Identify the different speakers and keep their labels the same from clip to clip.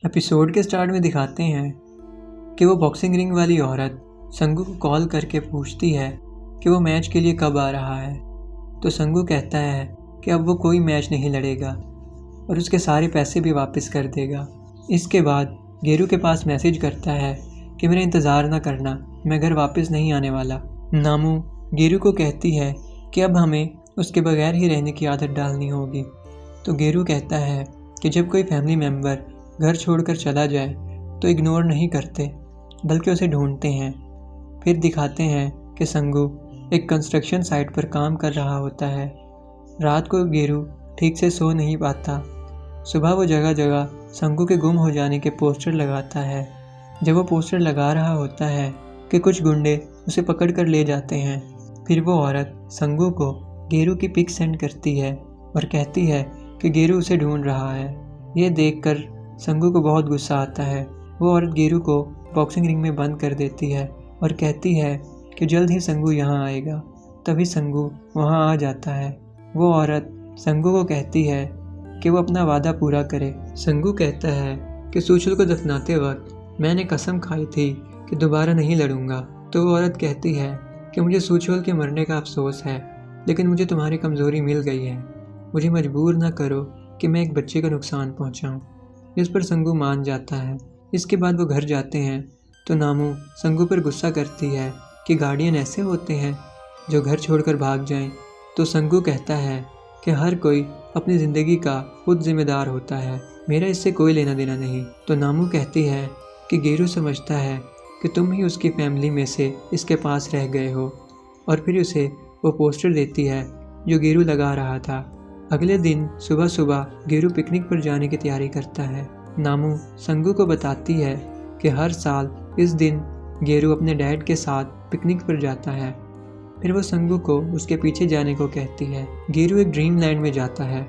Speaker 1: Episode के start में दिखाते हैं कि वो बॉक्सिंग रिंग वाली औरत संगू को कॉल करके पूछती है कि वो मैच के लिए कब आ रहा है। तो संगू कहता है कि अब वो कोई मैच नहीं लड़ेगा और उसके सारे पैसे भी वापस कर देगा। इसके बाद गेरू के पास मैसेज करता है कि मेरा इंतज़ार ना करना, मैं घर वापस नहीं आने वाला। नामू गेरू को कहती है कि अब हमें उसके बगैर ही रहने की आदत डालनी होगी। तो गेरू कहता है कि जब कोई फैमिली मेम्बर घर छोड़कर चला जाए तो इग्नोर नहीं करते बल्कि उसे ढूंढते हैं। फिर दिखाते हैं कि संगू एक कंस्ट्रक्शन साइट पर काम कर रहा होता है। रात को गेरू ठीक से सो नहीं पाता। सुबह वो जगह जगह संगू के गुम हो जाने के पोस्टर लगाता है। जब वो पोस्टर लगा रहा होता है कि कुछ गुंडे उसे पकड़ कर ले जाते हैं। फिर वो औरत संगू को गेरू की पिक सेंड करती है और कहती है कि गेरू उसे ढूंढ रहा है। ये देखकर संगू को बहुत गुस्सा आता है। वो औरत गेरू को बॉक्सिंग रिंग में बंद कर देती है और कहती है कि जल्द ही संगू यहाँ आएगा। तभी संगू वहाँ आ जाता है। वो औरत संगू को कहती है कि वो अपना वादा पूरा करे। संगू कहता है कि सूचल को दफनाते वक्त मैंने कसम खाई थी कि दोबारा नहीं लड़ूंगा। तो वो औरत कहती है कि मुझे सूचल के मरने का अफसोस है, लेकिन मुझे तुम्हारी कमज़ोरी मिल गई है। मुझे मजबूर ना करो कि मैं एक बच्चे का नुकसान पहुंचाऊं। इस पर संगू मान जाता है। इसके बाद वो घर जाते हैं तो नामू संगू पर गुस्सा करती है कि गार्डियन ऐसे होते हैं जो घर छोड़कर भाग जाएं। तो संगू कहता है कि हर कोई अपनी ज़िंदगी का खुद जिम्मेदार होता है, मेरा इससे कोई लेना देना नहीं। तो नामू कहती है कि गेरू समझता है कि तुम ही उसकी फैमिली में से इसके पास रह गए हो, और फिर उसे वो पोस्टर देती है जो गेरू लगा रहा था। अगले दिन सुबह सुबह गेरू पिकनिक पर जाने की तैयारी करता है। नामू संगू को बताती है कि हर साल इस दिन गेरू अपने डैड के साथ पिकनिक पर जाता है। फिर वो संगू को उसके पीछे जाने को कहती है। गेरू एक ड्रीम लैंड में जाता है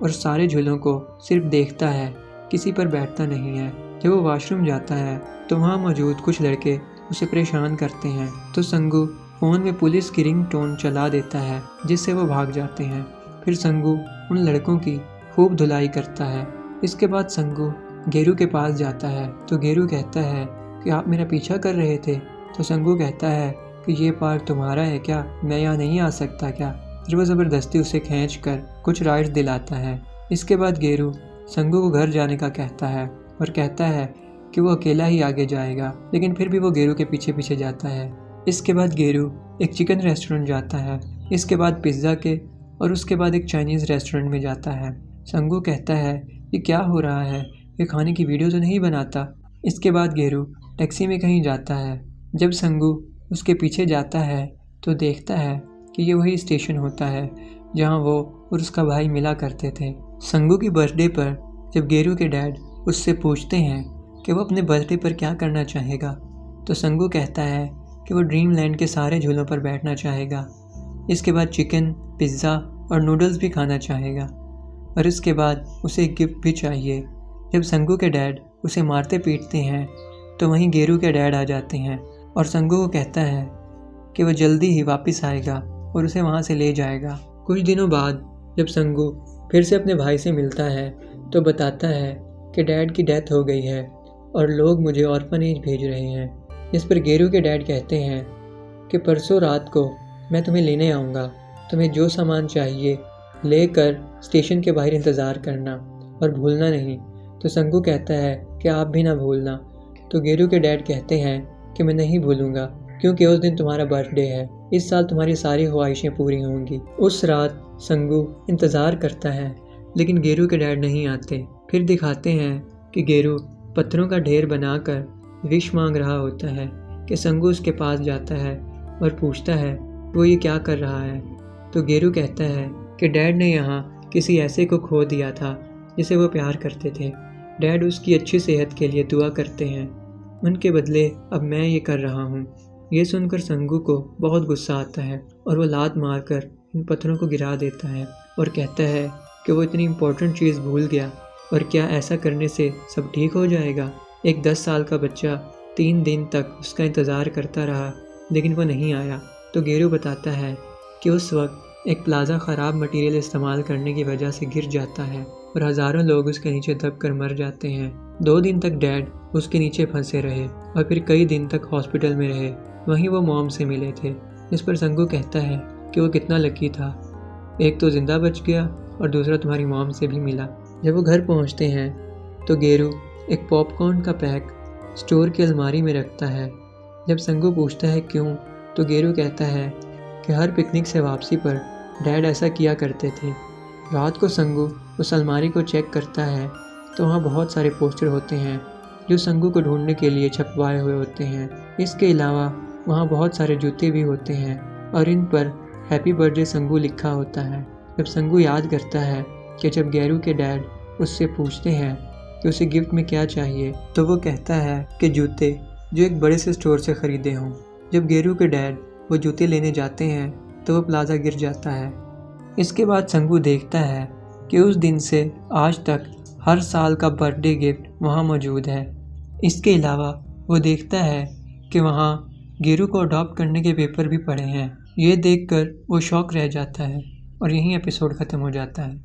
Speaker 1: और सारे झूलों को सिर्फ देखता है, किसी पर बैठता नहीं है। जब वो वॉशरूम जाता है तो वहाँ मौजूद कुछ लड़के उसे परेशान करते हैं। तो संगू फ़ोन में पुलिस की रिंग टोन चला देता है जिससे वो भाग जाते हैं। फिर संगू उन लड़कों की खूब धुलाई करता है। इसके बाद संगू गेरू के पास जाता है तो गेरू कहता है कि आप मेरा पीछा कर रहे थे। तो संगू कहता है कि ये पार्क तुम्हारा है क्या, मैं यहाँ नहीं आ सकता क्या। फिर वो ज़बरदस्ती उसे खींच कर कुछ राइड्स दिलाता है। इसके बाद गेरू संगू को घर जाने का कहता है और कहता है कि वो अकेला ही आगे जाएगा, लेकिन फिर भी वो गेरू के पीछे पीछे जाता है। इसके बाद गेरू एक चिकन रेस्टोरेंट जाता है। इसके बाद पिज़्ज़ा के और उसके बाद एक चाइनीज़ रेस्टोरेंट में जाता है। संगू कहता है कि क्या हो रहा है, ये खाने की वीडियो तो नहीं बनाता। इसके बाद गेरू टैक्सी में कहीं जाता है। जब संगू उसके पीछे जाता है तो देखता है कि ये वही स्टेशन होता है जहाँ वो और उसका भाई मिला करते थे। संगू की बर्थडे पर जब गेरू के डैड उससे पूछते हैं कि वो अपने बर्थडे पर क्या करना चाहेगा, तो संगू कहता है कि वो ड्रीम लैंड के सारे झूलों पर बैठना चाहेगा। इसके बाद चिकन, पिज़्ज़ा और नूडल्स भी खाना चाहेगा, और इसके बाद उसे एक गिफ्ट भी चाहिए। जब संगू के डैड उसे मारते पीटते हैं तो वहीं गेरू के डैड आ जाते हैं और संगू को कहता है कि वो जल्दी ही वापस आएगा और उसे वहाँ से ले जाएगा। कुछ दिनों बाद जब संगू फिर से अपने भाई से मिलता है तो बताता है कि डैड की डेथ हो गई है और लोग मुझे ऑर्फनेज भेज रहे हैं। इस पर गेरू के डैड कहते हैं कि परसों रात को मैं तुम्हें लेने आऊँगा, तुम्हें जो सामान चाहिए लेकर स्टेशन के बाहर इंतज़ार करना और भूलना नहीं। तो संगू कहता है कि आप भी ना भूलना। तो गेरू के डैड कहते हैं कि मैं नहीं भूलूंगा क्योंकि उस दिन तुम्हारा बर्थडे है, इस साल तुम्हारी सारी ख्वाहिशें पूरी होंगी। उस रात संगू इंतज़ार करता है लेकिन गेरू के डैड नहीं आते। फिर दिखाते हैं कि गेरू पत्थरों का ढेर बनाकर विश मांग रहा होता है कि संगू उसके पास जाता है और पूछता है वो ये क्या कर रहा है। तो गेरू कहता है कि डैड ने यहाँ किसी ऐसे को खो दिया था जिसे वो प्यार करते थे। डैड उसकी अच्छी सेहत के लिए दुआ करते हैं, उनके बदले अब मैं ये कर रहा हूँ। ये सुनकर संगू को बहुत गुस्सा आता है और वो लात मारकर इन पत्थरों को गिरा देता है और कहता है कि वो इतनी इम्पोर्टेंट चीज़ भूल गया, और क्या ऐसा करने से सब ठीक हो जाएगा। एक 10 साल का बच्चा 3 दिन तक उसका इंतज़ार करता रहा लेकिन वो नहीं आया। तो गेरू बताता है कि उस वक्त एक प्लाज़ा ख़राब मटेरियल इस्तेमाल करने की वजह से गिर जाता है और हज़ारों लोग उसके नीचे दब कर मर जाते हैं। 2 दिन तक डैड उसके नीचे फंसे रहे और फिर कई दिन तक हॉस्पिटल में रहे। वहीं वो मॉम से मिले थे। इस पर संगू कहता है कि वो कितना लकी था, एक तो जिंदा बच गया और दूसरा तुम्हारी मॉम से भी मिला। जब वो घर पहुंचते हैं तो गेरू एक पॉपकॉर्न का पैक स्टोर की अलमारी में रखता है। जब संगू पूछता है क्यों, तो गेरू कहता है कि हर पिकनिक से वापसी पर डैड ऐसा किया करते थे। रात को संगू उस अलमारी को चेक करता है तो वहाँ बहुत सारे पोस्टर होते हैं जो संगू को ढूंढने के लिए छपवाए हुए होते हैं। इसके अलावा वहाँ बहुत सारे जूते भी होते हैं और इन पर हैप्पी बर्थडे संगू लिखा होता है। जब संगू याद करता है कि जब गेरू के डैड उससे पूछते हैं कि उसे गिफ्ट में क्या चाहिए, तो वो कहता है कि जूते जो एक बड़े से स्टोर से ख़रीदे हों। जब गेरू के डैड वो जूते लेने जाते हैं तो वो प्लाजा गिर जाता है। इसके बाद संगू देखता है कि उस दिन से आज तक हर साल का बर्थडे गिफ्ट वहाँ मौजूद है। इसके अलावा वो देखता है कि वहाँ गेरू को अडॉप्ट करने के पेपर भी पड़े हैं। ये देखकर वो शॉक रह जाता है और यहीं एपिसोड ख़त्म हो जाता है।